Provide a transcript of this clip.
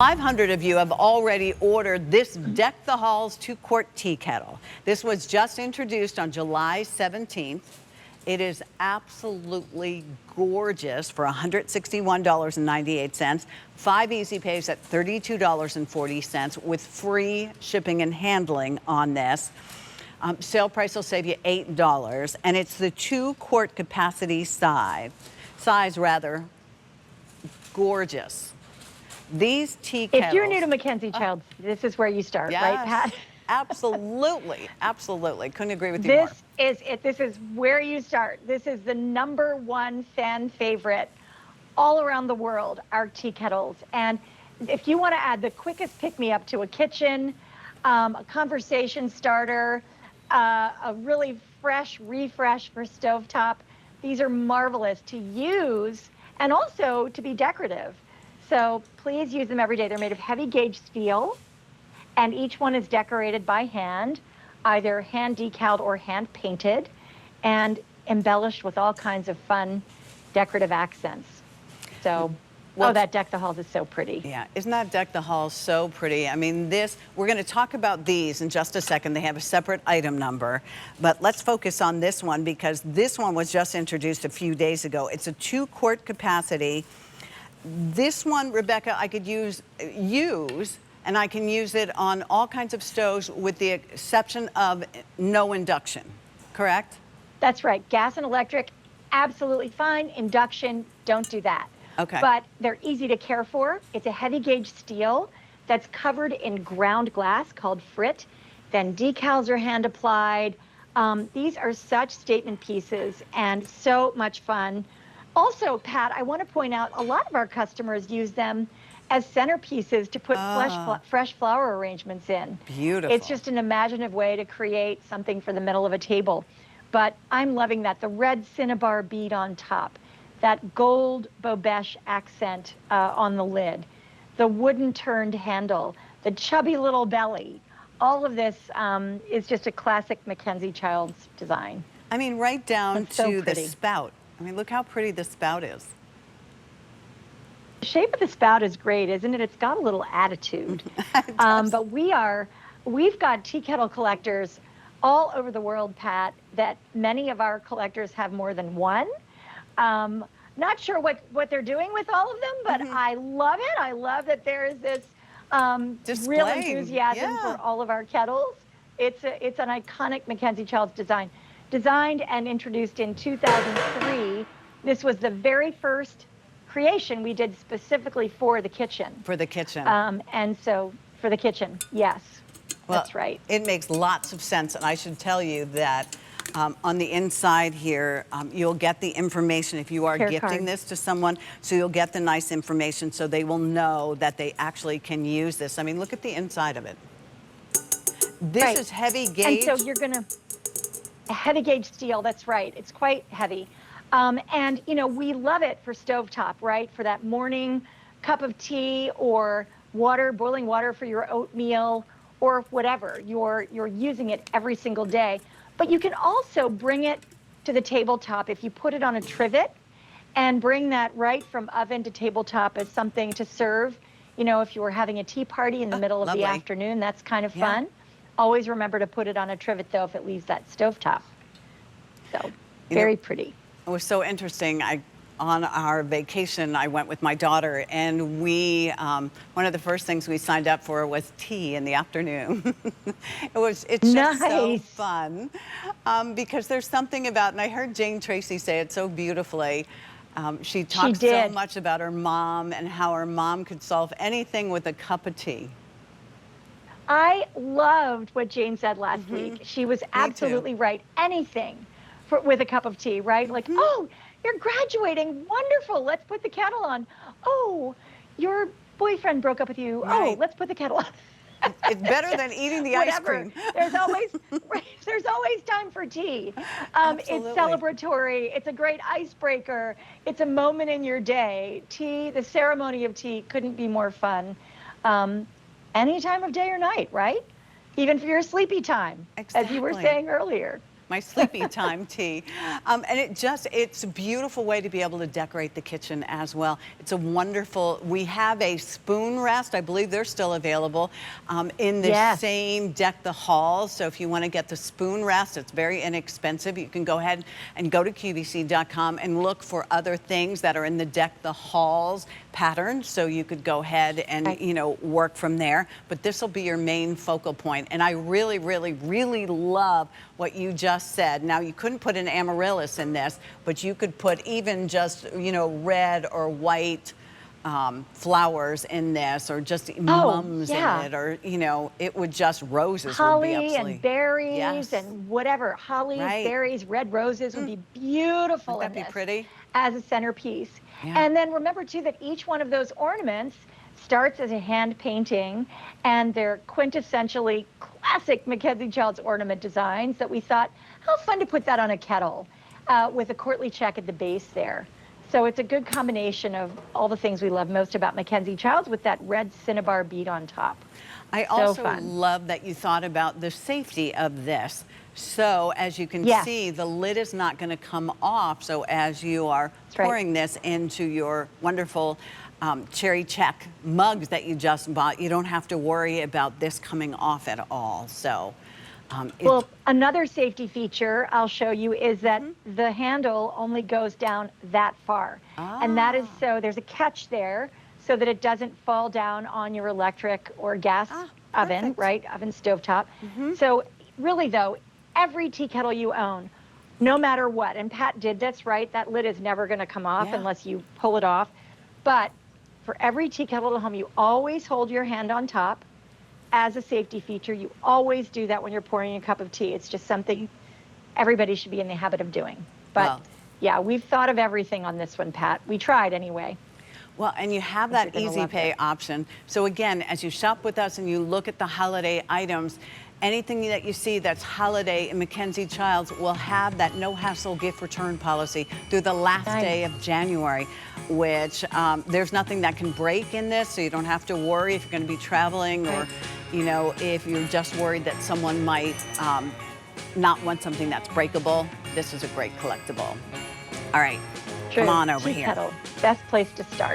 500 of you have already ordered this Deck the Halls 2-quart tea kettle. This was just introduced on July 17th. It is absolutely gorgeous for $161.98. 5 easy pays at $32.40 with free shipping and handling on this. Sale price will save you $8, and it's the 2-quart capacity size. Gorgeous. These tea kettles. If you're new to MacKenzie-Childs, this is where you start, yes, right, Pat? Absolutely, absolutely. Couldn't agree with you more. This is where you start. This is the #1 fan favorite all around the world, our tea kettles. And if you want to add the quickest pick-me-up to a kitchen, a conversation starter, a really fresh refresh for stovetop, these are marvelous to use and also to be decorative. So please use them every day. They're made of heavy gauge steel, and each one is decorated by hand, either hand decaled or hand painted, and embellished with all kinds of fun decorative accents. So, oh, that Deck the Halls is so pretty. Yeah, isn't that Deck the Halls so pretty? I mean, we're going to talk about these in just a second. They have a separate item number, but let's focus on this one because this one was just introduced a few days ago. It's a 2-quart capacity. This one, Rebecca, I could use, and I can use it on all kinds of stoves with the exception of no induction, correct? That's right. Gas and electric, absolutely fine. Induction, don't do that. Okay. But they're easy to care for. It's a heavy gauge steel that's covered in ground glass called frit. Then decals are hand applied. These are such statement pieces and so much fun. Also, Pat, I want to point out a lot of our customers use them as centerpieces to put fresh flower arrangements in. Beautiful. It's just an imaginative way to create something for the middle of a table. But I'm loving that. The red cinnabar bead on top, that gold bobèche accent on the lid, the wooden turned handle, the chubby little belly. All of this is just a classic MacKenzie-Childs design. I mean, right down to the pretty. spout. I mean, look how pretty the spout is. The shape of the spout is great, isn't it? It's got a little attitude. But we've got tea kettle collectors all over the world, Pat, that many of our collectors have more than one. Not sure what they're doing with all of them, but I love it. I love that there is this real enthusiasm for all of our kettles. It's an iconic MacKenzie-Childs design. Designed and introduced in 2003. This was the very first creation we did specifically for the kitchen. For the kitchen. And so, for the kitchen, yes, well, that's right. It makes lots of sense, and I should tell you that on the inside here, you'll get the information if you are gifting this to someone, so you'll get the nice information so they will know that they actually can use this. I mean, look at the inside of it. This is heavy gauge. And so you're gonna, heavy gauge steel, that's right. It's quite heavy. And, you know, we love it for stovetop, right? For that morning cup of tea or water, boiling water for your oatmeal or whatever. You're using it every single day. But you can also bring it to the tabletop if you put it on a trivet and bring that right from oven to tabletop as something to serve. You know, if you were having a tea party in the middle of the afternoon, that's kind of fun. Always remember to put it on a trivet, though, if it leaves that stovetop. So, very pretty. It was so interesting. On our vacation, I went with my daughter, and one of the first things we signed up for was tea in the afternoon. It's just so fun because there's something about, and I heard Jane Tracy say it so beautifully. She talked so much about her mom and how her mom could solve anything with a cup of tea. I loved what Jane said last week. She was absolutely right. Anything with a cup of tea, right? Like, oh, you're graduating. Wonderful. Let's put the kettle on. Oh, your boyfriend broke up with you. Oh, let's put the kettle on. It's better than eating the ice cream. There's always time for tea. It's celebratory. It's a great icebreaker. It's a moment in your day. Tea, the ceremony of tea couldn't be more fun. Any time of day or night, right? Even for your sleepy time, as you were saying earlier. my sleepy time tea. And it's a beautiful way to be able to decorate the kitchen as well. It's a wonderful, we have a spoon rest. I believe they're still available in the same Deck the Halls. So if you want to get the spoon rest, it's very inexpensive. You can go ahead and go to QVC.com and look for other things that are in the Deck the Halls pattern. So you could go ahead and, you know, work from there. But this will be your main focal point. And I really, really, really love what you just said. Now, you couldn't put an amaryllis in this, but you could put even just, you know, red or white flowers in this, or just mums in it, or, you know, it would just, roses holly would be absolutely. and berries and whatever. Holly, berries, red roses would be beautiful. Wouldn't that be pretty? As a centerpiece. And then remember too that each one of those ornaments starts as a hand painting, and they're quintessentially classic MacKenzie-Childs ornament designs that we thought, how fun to put that on a kettle with a courtly check at the base there. So it's a good combination of all the things we love most about MacKenzie-Childs with that red cinnabar bead on top. I also love that you thought about the safety of this. So as you can see, the lid is not going to come off. So as you are pouring this into your wonderful cherry check mugs that you just bought, you don't have to worry about this coming off at all. So, well, another safety feature I'll show you is that the handle only goes down that far. And that is so, there's a catch there so that it doesn't fall down on your electric or gas oven, oven stovetop. So really though, every tea kettle you own, no matter what, and Pat did this, right? That lid is never gonna come off unless you pull it off. But for every tea kettle at home, you always hold your hand on top as a safety feature. You always do that when you're pouring a cup of tea. It's just something everybody should be in the habit of doing. But yeah, we've thought of everything on this one, Pat. We tried anyway. Well, and you have that easy pay option. So again, as you shop with us and you look at the holiday items, anything that you see that's holiday in MacKenzie-Childs will have that no-hassle gift return policy through the last day of January, which there's nothing that can break in this, so you don't have to worry if you're going to be traveling or, you know, if you're just worried that someone might not want something that's breakable. This is a great collectible. All right, come on over here. Kettle, best place to start.